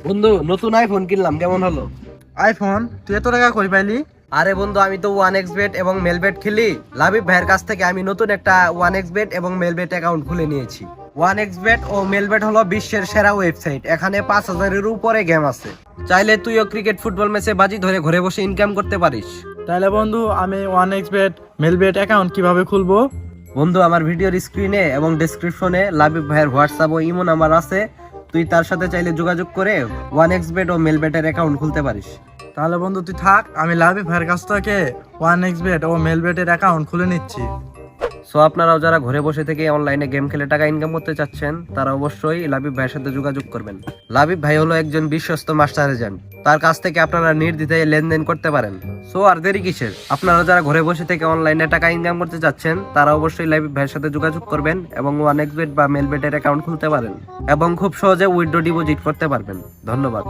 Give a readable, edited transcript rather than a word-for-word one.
বন্ধু নতুন আইফোন কিনলাম, কেমন হলো? আইফোন তুই এত টাকা কই পাইলি? আরে বন্ধু, আমি তো ওয়ান এক্স বেট এবং মেলবেট খেলি। লাবিব ভাইয়ের কাছ থেকে আমি নতুন একটা ওয়ান এক্স বেট এবং মেলবেট অ্যাকাউন্ট খুলে নিয়েছি। ওয়ান এক্স বেট ও মেলবেট হলো বিশ্বের সেরা ওয়েবসাইট। এখানে 5,000-এর উপরে গেম আছে। চাইলে তুইও ক্রিকেট ফুটবল ম্যাচে বাজি ধরে ঘরে বসে ইনকাম করতে পারিস। তাহলে বন্ধু আমি one X bet Melbet account কিভাবে খুলবো? বন্ধু, আমার ভিডিওর স্ক্রিনে এবং ডেসক্রিপশনে লাবিব ভাইয়ের হোয়াটসঅ্যাপ ও ইমো নাম্বার আছে। তুই তার সাথে চাইলে যোগাযোগ করে ওয়ান এক্স বেট ও মেলবেটের অ্যাকাউন্ট খুলতে পারিস। তাহলে বন্ধু তুই থাক, আমি লাবিব ভাইয়ের কাছ থেকে ওয়ান এক্স বেট ও মেলবেটের অ্যাকাউন্ট খুলে নিচ্ছি। সো আপনারাও যারা ঘরে বসে থেকে অনলাইনে গেম খেলে টাকা ইনকাম করতে চাচ্ছেন, তারা অবশ্যই লাবিব ভাইয়ের সাথে যোগাযোগ করবেন। লাবিব ভাই হলো একজন বিশ্বস্ত মাস্টার এজেন্ট। তার কাছ থেকে আপনারা নির্দ্বিধায় লেনদেন করতে পারেন। সো আর দেরি কিসের? আপনারা যারা ঘরে বসে থেকে অনলাইনে টাকা ইনকাম করতে চাচ্ছেন, তারা অবশ্যই লাবিব ভাইয়ের সাথে যোগাযোগ করবেন এবং ওয়ান এক্স বেট বা মেলবেটের অ্যাকাউন্ট খুলতে পারেন এবং খুব সহজে উইথড্র ডিপোজিট করতে পারবেন। ধন্যবাদ।